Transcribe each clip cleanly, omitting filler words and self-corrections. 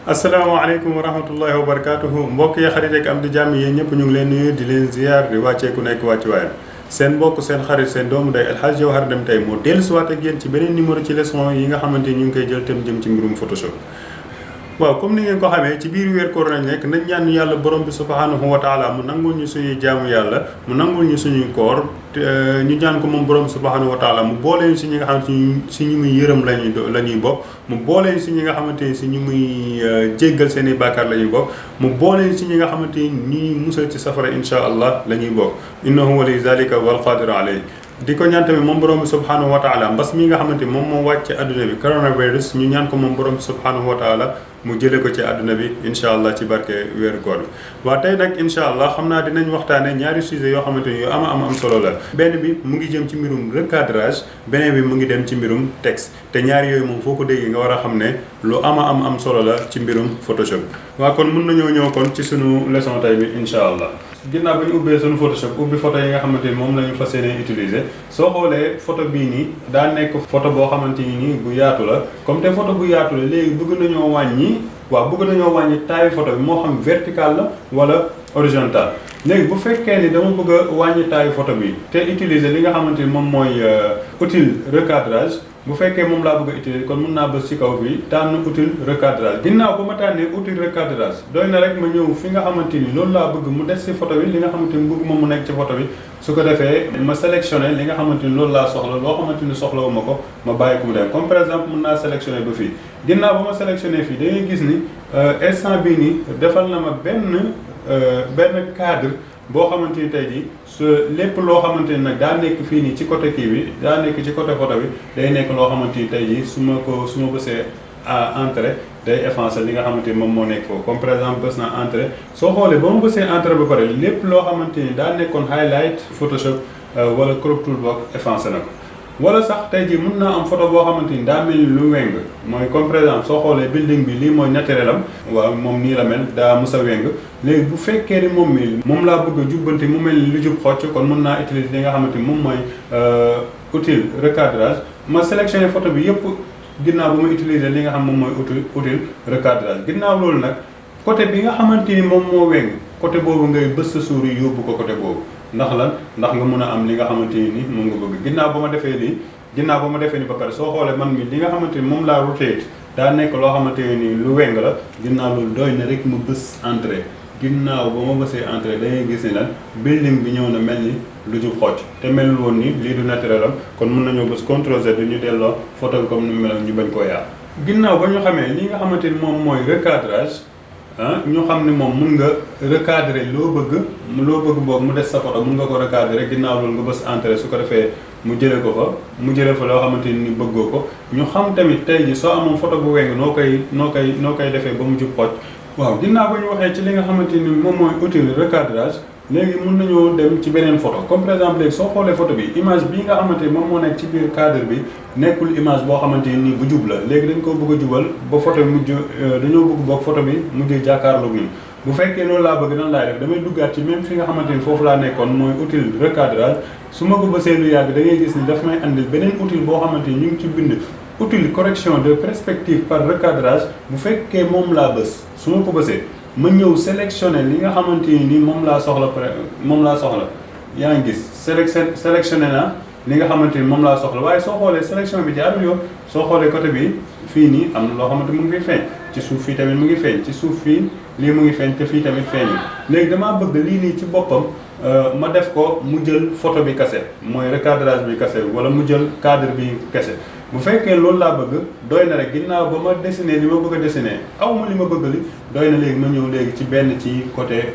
asalaamaaleykum wa rahmatullahi wa barakaatuhu mbokk yi xarit ak am di jàmm yéen ñëpp ñu ngi leen nuyu di leen ziar di wàccee ku nekk wàccuwaayam seen mbokk seen xarit seen doomu day El Hadj Jawhar Deme tey moo dellusiwaat ak yéen ci beneen numéro ci leçon yi nga xamante ni ñu ngi koy jël tam jëm ci mbirum Photoshop. waaw comme ni ngeen ko xamee ci biir weer koor lañ nekk nañ ñaan yàlla borom bi subhanahu wa taala mu nangul ñu suñuy jaamu yàlla mu nangul ñu suñuy koor ñu ñaan ko moom borom subhanahu wa taala mu boole ñu si ñi nga xamante ni si ñu muy yërëm la ñuy bokk mu boole ñu si ñi nga xamante ni si ñu muy jéggal seen i bàkkaar la ñuy bokk mu boole ñu si ñi nga xamante ni ñuy musal ci safara insha allah la ñuy bokk innahu wali zalika wal qadiru alayhi di ko ñaan tamit moom borom bi subhanahu wa taala mbas mi nga xamante ni moom moo wàcc adduna bi coronavirus ñu ñaan ko moom borom bi subhanahu wa taala mu jëlee ko ci àdduna bi incha allah ci barke weeru koor bi. waaw tey nag incha allah xam naa dinañ waxtaane ñaari sujet yoo xamante ni yu am solo la. benn bi mu ngi jëm ci mbirum recadrage beneen bi mu ngi dem ci mbirum texte te ñaari yooyu moom foo ko déggee nga war a xam ne lu am solo la ci mbirum Photoshop. waaw kon mun nañoo ñëw kon ci sunu leçon tey bi incha allah. ginnaaw ba ñu ubbee sunu Photoshop ubbi photo yi nga xamante ni moom la ñu fas yéene utiliser soo xoolee photo bii nii daa nekk photo boo xamante ni nii bu yaatu la comme te photo bu yaatu la léegi bëgg nañoo wàññi taille photo bi moo xam vertical la wala horizontal léegi bu fekkee ni dama bëgg a wàññi taille photo bi te utiliser li nga xamante ni moom mooy outil recadrage bu fekkee moom laa bëgg a utiliser kon mun naa bës ci kaw fii tànn outil recadrage ginnaaw ba ma tànnee outil recadrage doy na rek ma ñëw fi nga xamante ni loolu laa bëgg mu des ci photo bi li nga xamante ni bëgg moom mu nekk ci photo bi su ko defee ma sélectionné li nga xamante ni loolu laa soxla loo xamante ni soxlawu ma ko ma bàyyi ko mu dem comme par exemple mun naa sélectionné ba fii ginnaaw ba ma sélectionné fii da ngay gis ni instant bii nii defal na ma benn cadre boo xamante ni tey jii su lépp loo xamante ni nag daa nekk fii nii ci côté kii bi daa nekk ci côté photo bi day nekk loo xamante ni tey jii su ma bësee entrée day effacer li nga xamante ni moom moo nekk foofu comme par exemple bës naa entrée soo xoolee ba ma bësee entrée ba pare lépp loo xamante ni daa nekkoon highlight Photoshop wala crop toolbox effacer na ko. wala sax tey jii mun naa am photo boo xamante ni daa mel ni lu weng mooy comme par exemple soo xoolee building bi lii mooy naturel am waaw moom nii la mel daa mus a weng léegi bu fekkee ni moom laa bëgg a jubbanti mu mel ni lu jub xocc kon mun naa utiliser li nga xamante ni moom mooy outil recadrage ma sélectionné photo bi yëpp ginnaaw ba ma utiliser li nga xam moom mooy outil recadrage ginnaaw loolu nag côté bi nga xamante ni moom moo weng côté boobu ngay bës sa souris yóbbu ko côté boobu ndax nga mun a am li nga xamante ni moom nga bëgg ginnaaw ba ma defee nii ba pare soo xoolee man mi li nga xamante ni moom laa rotate daa nekk loo xamante ni lu weng la ginnaaw loolu doy na rek ma bës entrée ginnaaw ba ma bësee entrée da ngay gis ni lan building bi ñëw na mel ni lu jub xocc te melul woon ni lii du naturel am kon mun nañoo bës CTRL Z ñu delloo photo bi comme ni mu meloon ñu bañ koo yàq ginnaaw ba ñu xamee li nga xamante ni moom mooy recadrage ñu xam ne moom mun nga recadrer loo bëgg boog mu des sa photo mun nga ko recadrer ginnaaw loolu nga bës entrée su ko defee mu jëlee fa loo xamante ni bëggoo ko ñu xam tamit tey ji soo amoon photo bu weng noo koy defee ba mu jub xocc waaw ginnaaw ba ñu waxee ci li nga xamante ni moom mooy outil recadrage léegi mun nañoo dem ci beneen photo comme par exemple léegi soo xoolee photo bi image bii nga xamante ni moom moo nekk ci biir cadre bi nekkul image boo xamante ni bu jub la léegi dañ ko bëgg a jubal ba photo bi dañoo bëgg boog photo bi mujj jàkkaarloog ñun bu fekkee loolu laa bëgg nan laay def damay duggaat ci même fi nga xamante ni foofu laa nekkoon mooy outil recadrage su ma ko bësee lu yàgg da ngay gis ni daf may andil beneen outil boo xamante ni ñu ngi ci bind outil correction de perspective par recadrage bu fekkee moom laa bës su ma ko bësee ma ñëw sélectionné li nga xamante ni moom laa soxla yaa ngi gis sélectionné naa li nga xamante ni moom laa soxla waaye soo xoolee sélection bi jaarul yoon soo xoolee côté bi fii nii am na loo xamante mu ngi fi feeñ ci suuf fii tamit mu ngi feeñ ci suuf fii lii mu ngi feeñ te fii tamit feeñ léegi damaa bëgg lii nii ci boppam ma def ko mu jël photo bi kese mooy recadrage bi kese wala mu jël cadre bi kese bu fekkee loolu laa bëgg doy na rek ginnaaw ba ma dessiné li ma bëgg a dessiné aw ma li ma bëgg li doy na léegi ma ñëw léegi ci benn ci côté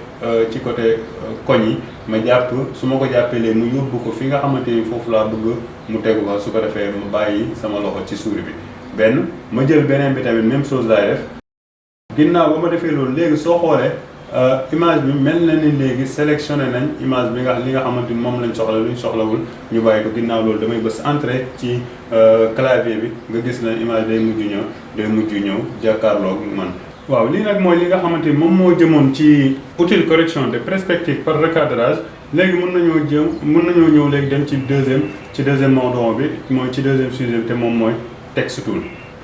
koñ yi ma jàpp su ma ko jàppee léegi mu yóbbu ko fi nga xamante ni foofu laa bëgg mu tegu ko su ko defee ma bàyyi sama loxo ci souris bi benn ma jël beneen bi tamit même chose laay def ginnaaw ba ma defee loolu léegi soo xoolee image bi mel na ni léegi sélectionné nañ image bi li nga xamante ni moom lañ soxla luñ soxlawul ñu bàyyi ko ginnaaw loolu damay bës entrée ci clavier bi nga gis na image day mujj ñëw jàkkaarloog man. waaw lii nag mooy li nga xamante ni moom moo jëmoon ci outil correction de perspective par recadrage léegi mën nañoo ñëw léegi dem ci deuxième mawduu bi mooy ci deuxième sujet bi te moom mooy texte tool.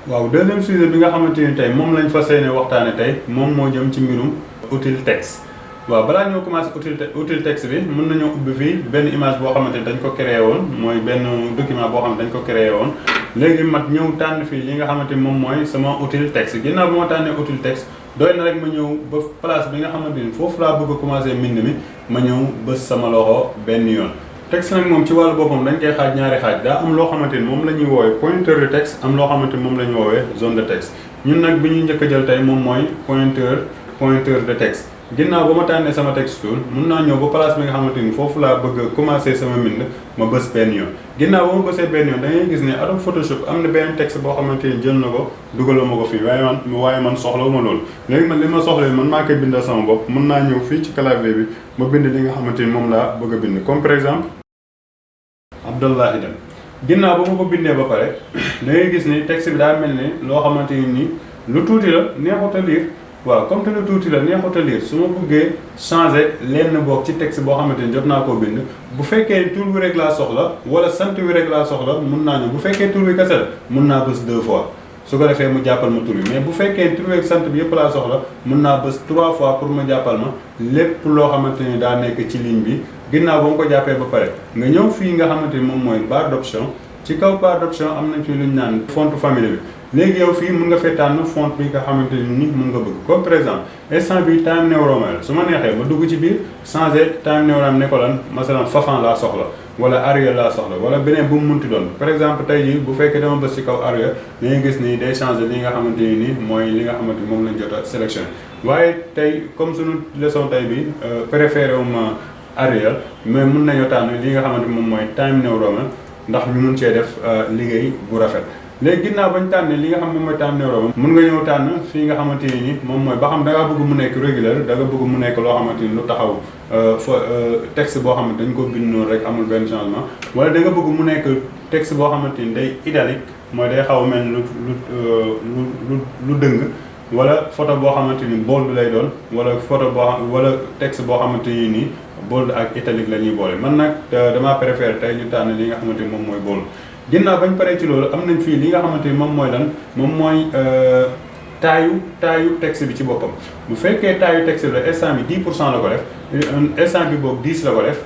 waaw deuxième sujet bi nga xamante ni tey moom lañ fas yéene waxtaane tey moom moo jëm ci mbirum outil texte. waaw balaa ñoo commencé outil texte bi mën nañoo ubbi fii benn image boo xamante ni dañ ko créé woon mooy benn document boo xam ne dañ ko créé woon léegi mat ñëw tànn fii li nga xamante ni moom mooy sama outil texte ginnaaw bi ma tànnee outil texte doy na rek ma ñëw ba place bi nga xamante ni foofu laa bëgg a commencé mbind mi ma ñëw bës sama loxo benn yoon. texte nag moom ci wàllu boppam dañ koy xaaj ñaari xaaj daa am loo xamante ni moom la ñuy woowee pointeur de texte am loo xamante ni moom la ñuy woowee zone de texte ñun nag bi ñuy njëkk a jël tey moom mooy pointeur de texte. ginnaaw ba ma tànnee sama texte tool mun naa ñëw ba place bi nga xamante ni foofu laa bëgg a commencé sama mbind ma bës benn yoon ginnaaw ba ma bësee benn yoon da ngay gis ne Adobe Photoshop am na benn texte boo xamante ni jël na ko dugaloo ma ko fii waaye man soxlawuma loolu léegi man li ma soxla man maa koy bindal sama bopp mën naa ñëw fii ci clavier bi ma bind li nga xamante ni moom laa bëgg a bind comme par exemple Abdoulaye Deme ginnaaw ba ma ko bindee ba pare da ngay gis ni texte bi daa mel ni loo xamante ni lu tuuti la neexut a lire waaw comme te lu tuuti la neexut a lire su ma bëggee changer lenn boog ci texte boo xamante ni jot naa koo bind bu fekkee tur bi rek laa soxla wala sant bi rek laa soxla mun naa ñëw bu fekkee tur bi kese la mun naa bës 2 fois su ko defee mu jàppal ma tur bi mais bu fekkee tur bi ak sant bi yëpp laa soxla mun naa bës 3 fois pour ma jàppal ma lépp loo xamante ni daa nekk ci ligne bi ginnaaw ba ma ko jàppee ba pare nga ñëw fii nga xamante ni moom mooy barre d'option ci kaw barre d'option am nañ fi lu ñu naan font famille bi léegi yow fii mun nga fee tànn font bi nga xamante ni mun nga bëgg comme par exemple instant bi Times New Roman su ma neexee ma dugg ci biir changer Times New Roman ne ko lan masalan Fafan laa soxla wala Arial laa soxla wala beneen bu mu munti doon par exemple tey jii bu fekkee dama bës ci kaw Arial da ngay gis ni day changer li nga xamante ni mooy li nga xamante ni moom lañ jot a sélectionné waaye tey comme suñu leçon tey bi préféré ma Arial mais mun nañoo tànn li nga xamante ni moom mooy Times New Roman ndax ñu mun cee def liggéey bu rafet léegi ginnaaw bañ tànnee li nga xam moom mooy Times New Roman mun nga ñëw tànn fii nga xamante ni moom mooy ba xam da ngaa bëgg mu nekk régulier da nga bëgg mu nekk loo xamante ni lu taxaw texte boo xamante dañ ko bind noonu rek amul benn changement wala da nga bëgg mu nekk texte boo xamante ni day italique mooy day xaw a mel lu dëng wala photo boo xamante ni bold lay doon wala photo wala texte boo xamante ni nii bold ak italique la ñuy boole man nag damaa préféré tey ñu tànn li nga xamante ni moom mooy bold ginnaaw bañ paree ci loolu am nañ fii li nga xamante ni moom mooy lan moom mooy taayu texte bi ci boppam bu fekkee taayu texte bi la instant bi 10% la ko def instant bi boobu 10 la ko def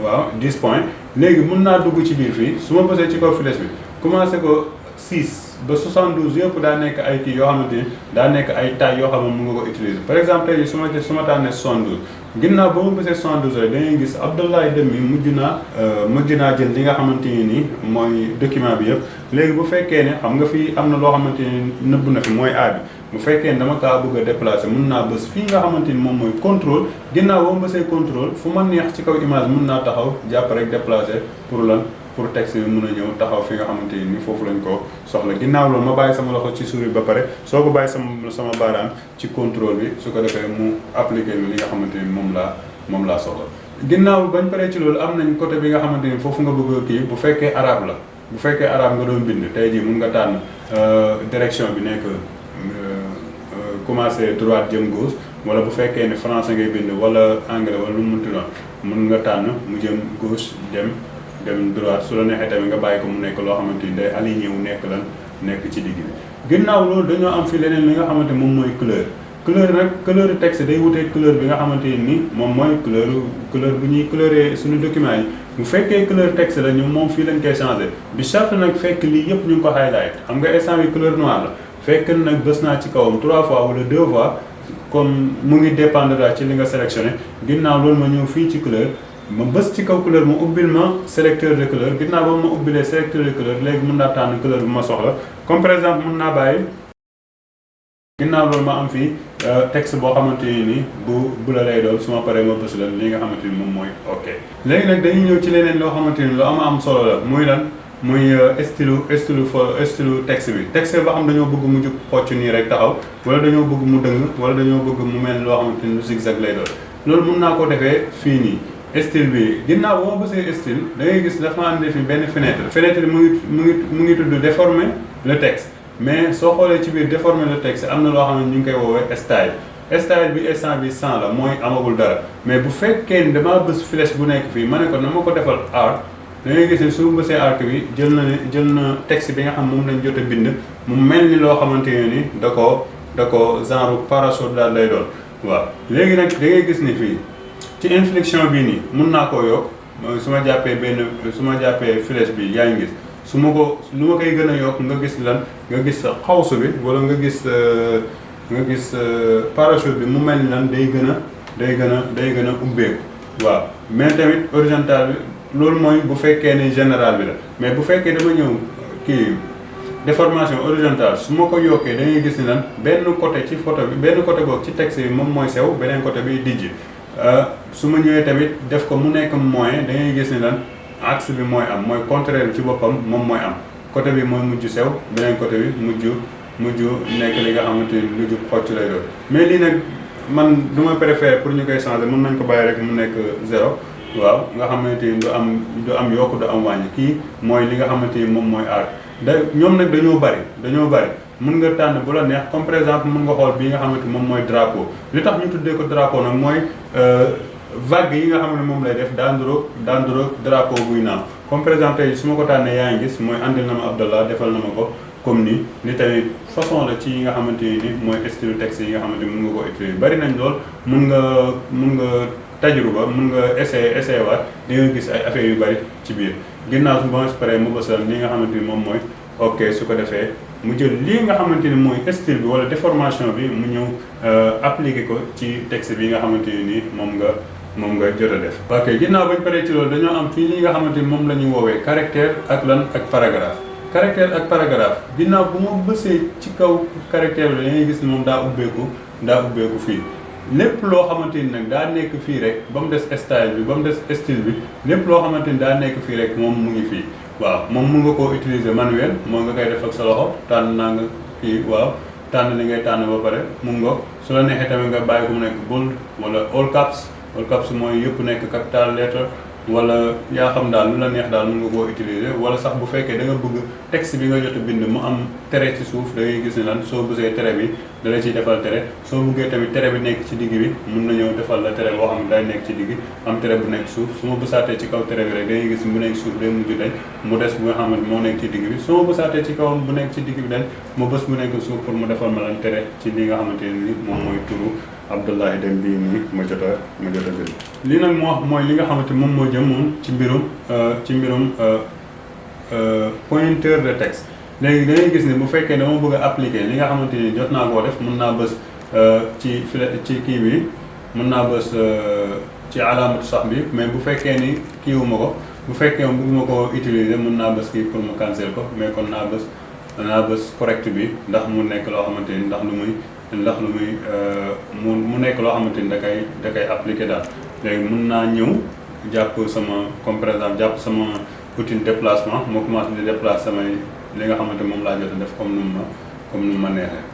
waaw 10 points léegi mun naa dugg ci biir fii su ma bësee ci kaw flèche bi commencé ko 6 ba 72 yëpp daa nekk ay kii yoo xamante ni daa nekk ay taille yoo xam ne mun nga ko utiliser par exemple tey su ma tànnee 72 ginnaaw ba ma bësee 72 rek da ngay gis Abdoulaye Deme mi mujj naa jël li nga xamante ni nii mooy document bi yëpp léegi bu fekkee ne xam nga fii am na loo xamante ni nëbb na fi mooy A bi bu fekkee ne dama kaa bëgg a déplacer mun naa bës fii nga xamante ni moom mooy contrôle ginnaaw ba ma bësee contrôle fu ma neex ci kaw image mun naa taxaw jàpp rek déplacer pour lan pour texte bi mun a ñëw taxaw fi nga xamante ni foofu lañ ko soxla ginnaaw loolu ma bàyyi sama loxo ci souris ba pare soo ko bàyyi sama baaraam ci contrôle bi su ko defee mu appliqué li nga xamante ni moom laa soxla. ginnaaw bañ paree ci loolu am nañ côté bi nga xamante ni foofu nga bëgg kii bu fekkee arabe la bu fekkee arabe nga doon bind tey jii mun nga tànn direction bi nekk commencé droite jëm gauche wala bu fekkee ne français ngay bind wala anglais wala lu mu munti doon mun nga tànn mu jëm gauche dem droite su la neexee tamit nga bàyyi ko mu nekk loo xamante ni day aligné wu nekk ci digg bi ginnaaw loolu dañoo am fi leneen li nga xamante moom mooy couleur texte day wutee couleur bi nga xamante ni moom mooy couleur bu ñuy couleurer suñu document yi bu fekkee couleur texte la ñu moom fii lañ koy changé bi charte nag fekk lii yëpp ñu ngi ko highlight xam nga instant bi couleur noire la fekk nag bës naa ci kawam 3 fois wala 2 fois comme mu ngi dépendre daal ci li nga sélectionné ginnaaw loolu ma ñëw fii ci couleur ma bës ci kaw couleur ma ubbil ma sélecteur de couleur ginnaaw ba ma ubbilee sélecteur de couleur léegi mën naa tànn couleur bu ma soxla comme par exemple mën naa bàyyi ginnaaw loolu ma am fii texte boo xamante ni bu la lay doon su ma paree ma bës la li nga xamante ni moom mooy ok. léegi nag dañuy ñëw ci leneen loo xamante ni lu am solo la muy lan muy style texte bi texte boo xam dañoo bëgg mu jub xocc nii rek taxaw wala dañoo bëgg mu dëng wala dañoo bëgg mu mel loo xamante ni lu zigzag lay doon loolu mën naa ko defee fii nii. style bi ginnaaw boo ma bësee style da ngay gis dafa andi fi benn fenêtre bi mu ngi tudd déformer le texte mais soo xoolee ci biir déformer le texte am na loo xam ne ñu ngi koy woowee style bi instant bi 100 la mooy amagul dara mais bu fekkee ni damaa bës flèche bu nekk fii ma ne ko na ma ko defal art da ngay gis ne su bësee arc bi jël na texte bi nga xam moom lañ jot a bind mu mel ni loo xamante ne ni da ko genre parachute daal lay doon. waaw léegi nag da ngay gis ni fii ci inflexion bii nii mun naa koo yokk su ma jàppee flèche bi yaa ngi gis lu ma koy gën a yokk nga gis nga gis xawsu bi wala nga gis parachute bi mu mel ni lan day gën a ubbeeku. waaw mais tamit horizontal bi loolu mooy bu fekkee ne général bi la mais bu fekkee dama ñëw kii déformation horizontale su ma ko yokkee da ngay gis ni lan benn côté ci photo bi benn côté boog ci texte bi moom mooy sew beneen côté bi dijj. su ma ñëwee tamit def ko mu nekk moyen da ngay gis ni lan axe bi mooy am mooy contraire bi ci boppam moom mooy am côté bi mooy mujj sew beneen côté bi mujj nekk li nga xamante ni lu jub xocc lay doon. mais lii nag man du ma préfère pour ñu koy changer mën nañ ko bàyyi rek mu nekk 0 waaw nga xamante ni du am yokk du am wàññi kii mooy li nga xamante ni moom mooy arc. ñoom nag dañoo bari mën nga tànn bu la neex comme par exemple mën nga xool bii nga xamante moom mooy drapeau li tax ñu tuddee ko drapeau nag mooy vague yi nga xam ne moom lay def daan duroog drapeau buy naaw comme par exemple tey su ma ko tànnee yaa ngi gis mooy andil na ma Abdallah defal na ma ko comme nii li tamit façon la ci yi nga xamante ni mooy style texte yi nga xamante ni mën nga ko utiliser bari nañ lool mun nga tajruba mun nga essayer waat di nga gis ay affaires yu bari ci biir ginnaaw su ma paree mu bësal li nga xamante ni moom mooy ok su ko defee mu jël lii nga xamante ni mooy style bi wala déformation bi mu ñëw appliquer ko ci texte bi nga xamante ni moom nga jot a def. ok ginnaaw bañ paree ci loolu dañoo am fii li nga xamante ni moom la ñuy woowee caractère ak paragraphe. caractère ak paragraphe ginnaaw bu ma bësee ci kaw caractère bi da ngay gis ni moom daa ubbeeku fii. lépp loo xamante ni nag daa nekk fii rek ba mu des style bi ba mu des style bi lépp loo xamante ni daa nekk fii rek moom mu ngi fii waaw moom mun nga koo utiliser manuel moo nga koy def ak sa loxo tànn naa nga kii waaw tànn li ngay tànn ba pare mun nga su la neexee tamit nga bàyyi ko mu nekk bold wala all caps mooy yëpp nekk capital lettre wala yaa xam daal lu la neex daal mun nga koo utiliser wala sax bu fekkee da nga bëgg texte bi nga jot a bind mu am tere ci suuf da ngay gis ne lan soo bësee tere bi da la ciy defal tere soo bëggee tamit tere bi nekk ci digg bi mun na ñëw defal la tere boo xam ne day nekk ci digg am tere bu nekk suuf su ma bësaatee ci kaw tere bi rek da ngay gis bu nekk suuf day mujj dañ mu des bu nga xam ne moo nekk ci digg bi su ma bësaatee ci kawam bu nekk ci digg bi dañ mu bës bu nekk suuf pour mu defal ma lan tere ci li nga xamante ni moom mooy turu Abdoulaye Deme bii nii ma jot a bind lii nag mooy li nga xamante moom moo jëmoon ci mbirum pointeur de texte léegi da ngay gis ne bu fekkee dama bëgg a appliquer li nga xamante ni jot naa koo def mën naa bës ci kii bi mën naa bës ci alaamatu sax bi mais bu fekkee ni kiiwuma ko bu fekkee bëgguma ko utiliser mën naa bës kii pour mu cancel ko mais kon naa bës correct bi ndax mu nekk loo xamante ni ndax lu muy mu nekk loo xamante ni da koy appliquer daal léegi mën naa ñëw jàpp sama comme par exemple jàpp sama outil déplacement moo commencé di déplacer samay li nga xamante moom laa jot a def comme nu ma neexee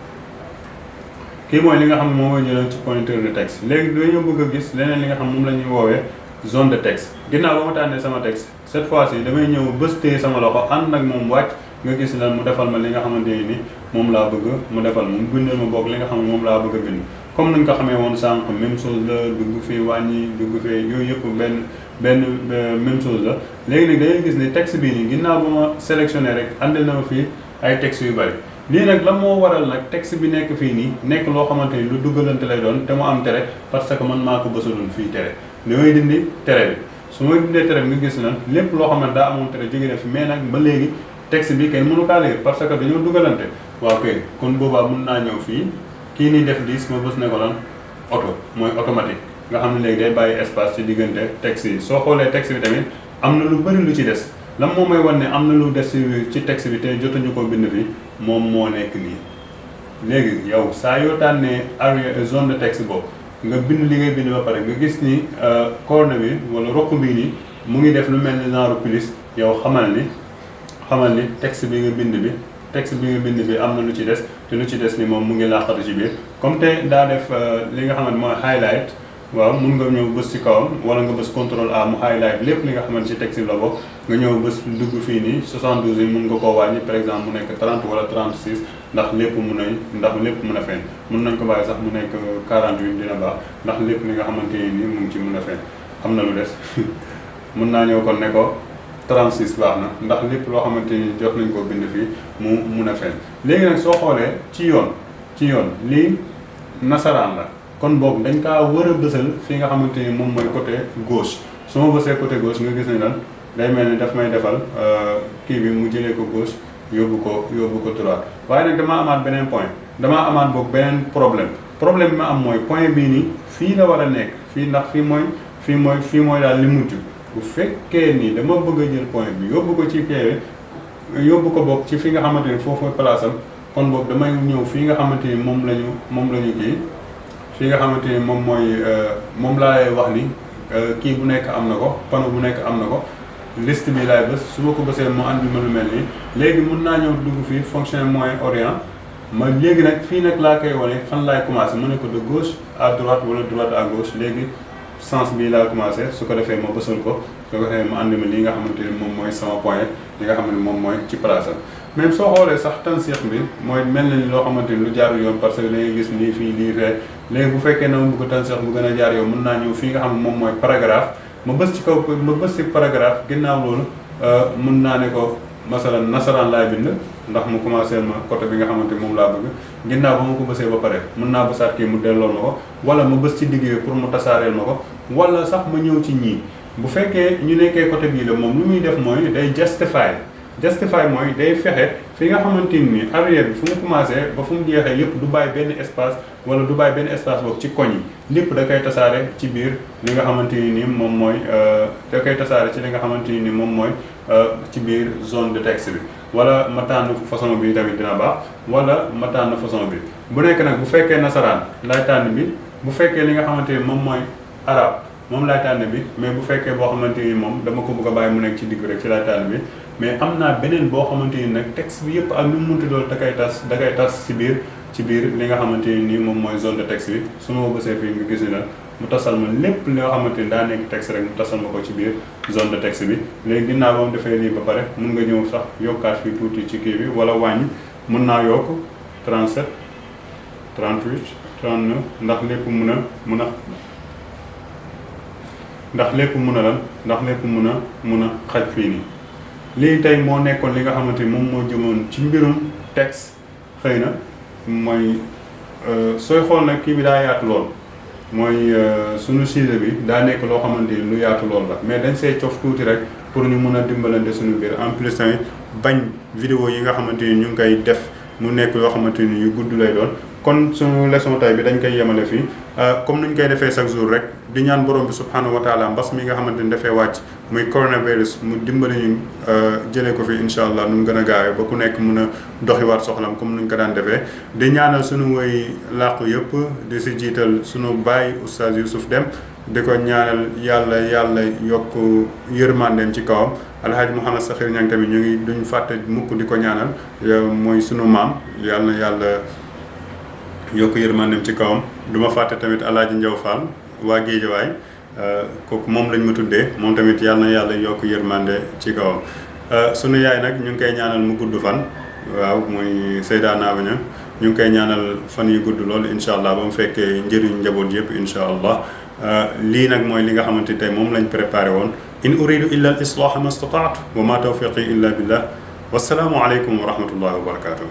kii mooy li nga xam ne moom mooy jëloon ci pointeur de texte léegi dañoo bëgg a gis leneen li nga xam moom la ñuy woowee zone de texte ginnaaw ba ma tànnee sama texte cette fois-ci damay ñëw bës téye sama loxo ànd nag moom wàcc nga gis lan mu defal ma li nga xamante ni moom laa bëgg mu defal mu bindal ma boog li nga xam ne moom laa bëgg a bind comme nañ ko xamee woon sànq même chose la dugg fii wàññi dugg fee yooyu yëpp benn même chose la léegi nag dañuy gis ne texte bii nii ginnaaw ba ma sélectionné rek andil na ma fii ay texte yu bari lii nag la moo waral nag texte bi nekk fii nii nekk loo xamante ni lu duggalante lay doon te mu am tere parce que man maa ko bësaloon fii tere damay dindi tere bi su ma dindee tere bi nga gis na lépp loo xam ne daa amoon tere jóge na fi mais nag ba léegi texte bi kenn mënu kaa lire parce que dañoo dugalante waaw kay kon boobaa mën naa ñëw fii kii nii def 10 ma bës ne ko lan auto mooy automatique nga xam ne léegi day bàyyi espace ci diggante texte yi soo xoolee texte bi tamit am na lu bëri lu ci des lan moo may wan ne am na lu des ci texte bi te jotuñu ko bind fi moom moo nekk nii léegi yow saa yoo tànnee area zone de texte boobu nga bind li ngay bind ba pare nga gis ni corne bi wala rokk bii nii mu ngi def lu mel ni genre plus yow xamal ni texte bi nga bind bi am na lu ci des te lu ci des ni moom mu ngi làqatu ci biir comme te daa def li nga xamante mooy highlight waaw mun nga ñëw bës ci kawam wala nga bës contrôle A mu highlight lépp li nga xamante ci texte bi la bokk nga ñëw bës dugg fii nii 72 yi mun nga koo wàññi par exemple mu nekk 30 wala 36 ndax lépp mun a feeñ mun nañ ko bàyyi sax mu nekk 48 dina baax ndax lépp li nga xamante ni mu ngi ci mun a feeñ am na lu des mun naa ñëw kon ne ko 36 baax na ndax lépp loo xamante ni jox nañ ko bind fii mu mun a feeñ. léegi nag soo xoolee ci yoon lii nasaraan la kon boobu dañ kaa war a bësal fi nga xamante ni moom mooy côté gauche su ma bësee côté gauche nga gis ne lan day mel ni daf may defal kii bi mu jëlee ko gauche yóbbu ko droite. waaye nag damaa amaat beneen point damaa amaat boog beneen problème bi ma am mooy point bii nii fii la war a nekk fii ndax fii mooy daal li mujj. bu fekkee ni dama bëgg a jël point bi yóbbu ko ci kii yóbbu ko bokk ci fi nga xamante ni foofu mooy place am kon boobu damay ñëw fii nga xamante ni moom la ñu kii fii nga xamante ni moom laa lay wax ni kii bu nekk am na ko panneau bu nekk am na ko liste bi laay bës su ma ko bësee mu andi ma lu mel nii léegi mun naa ñëw dugg fii fonction moyen orient ma léegi nag fii nag laa koy wane fan laay commencé mu ne ko de gauche à droite wala droite à gauche léegi sens bii laa commencé su ko defee ma bësal ko su ko defee ma andi ma li nga xamante ni moom mooy sama point li nga xam ne moom mooy ci place am même soo xoolee sax tansiix bi mooy mel na ni loo xamante ni lu jaarul yoon parce que da ngay gis nii fii lii fee léegi bu fekkee na ma bëgg tansiix bu gën a jaar yoon mën naa ñëw fii nga xam ne moom mooy paragraphe ma bës ci kaw ma bës ci paragraphe ginnaaw loolu mën naa ne ko masalan nasaraan laay bind ndax mu commencé ma côté bi nga xamante moom laa bëgg ginnaaw ba ma ko bësee ba pare mën naa bësaat kii mu dellool ma ko wala ma bës ci digg pour mu tasaareel ma ko wala sax ma ñëw ci ñii bu fekkee ñu nekkee côté bii la moom lu muy def mooy day justify mooy day fexe fi nga xamante ni arrière bi fu mu commencé ba fu mu jeexee yëpp du bàyyi benn espace wala du bàyyi benn espace boobu ci koñ yi lépp da koy tasaare ci biir li nga xamante ni moom mooy da koy tasaare ci li nga xamante ni moom mooy ci biir zone de texte bi wala ma tànn façon bi tamit dina baax wala ma tànn façon bi bu nekk nag bu fekkee nasaraan laay tànn bi bu fekkee li nga xamante ni moom mooy arabe moom laay tànn bi mais bu fekkee boo xamante ni moom dama ko bëgg a bàyyi mu nekk ci digg rek ci laay tànn bi mais am naa beneen boo xamante ni nag texte bi yëpp ak nu mu munti doon da koy tas ci biir li nga xamante ni moom mooy zone de texte bi su ma bësee fii nga gis ni la mu tasal ma lépp li nga xamante ni daa nekk texte rek mu tasal ma ko ci biir zone de texte bi léegi ginnaaw ba mu defee nii ba pare mun nga ñëw sax yokkaat fii tuuti ci kii bi wala wàññi mun naa yokk 37 38 39 ndax lépp mun a xaj fii nii lii tey moo nekkoon li nga xamante ni moom moo jëmoon ci mbirum texte xëy na mooy sooy xool nag kii bi daa yaatu lool mooy suñu sujet bi daa nekk loo xamante ni lu yaatu lool la mais dañ see cof tuuti rek pour ñu mun a dimbalante suñu biir en plus tamit bañ vidéo yi nga xamante ni ñu ngi koy def mu nekk yoo xamante ni yu gudd lay doon kon suñu leçon tay bi dañ koy yemale fii comme nuñ koy defee chaque jour rek di ñaan borom bi subhanahu wa taala mbas mi nga xamante ni dafay wàcc muy coronavirus mu dimbali ñu jëlee ko fi incha allah nu mu gën a gaawee ba ku nekk mun a doxiwaat soxlam comme nuñ ko daan defee di ñaanal suñu woy làqu yëpp di si jiital suñu baay oustaz Youssouf Deme di ko ñaanal yàlla yokk yërmandeem ci kawam alhaaji Mouhamed Sakhir Niang tamit ñu ngi duñ fàtte mukk di ko ñaanal mooy sunu maam yàlla yokk yërmandeem ci kawam du ma fàtte tamit alhaaji Ndiaw Fall waa Géejawaay kooku moom lañ ma tuddee moom tamit yàlla yokk yërmande ci kawam sunu yaay nag ñu ngi koy ñaanal mu gudd fan waaw muy Seyda Nabaña ñu ngi koy ñaanal fan yu gudd lool incha allah ba mu fekkee njëriñ njaboot yëpp incha allah lii nag mooy li nga xamante tey moom lañ préparé woon in uridu illa al islaha ma stataatu wa ma tawfiqi illa billah wassalaamu aleykum wa rahmatullahi wa barakatuh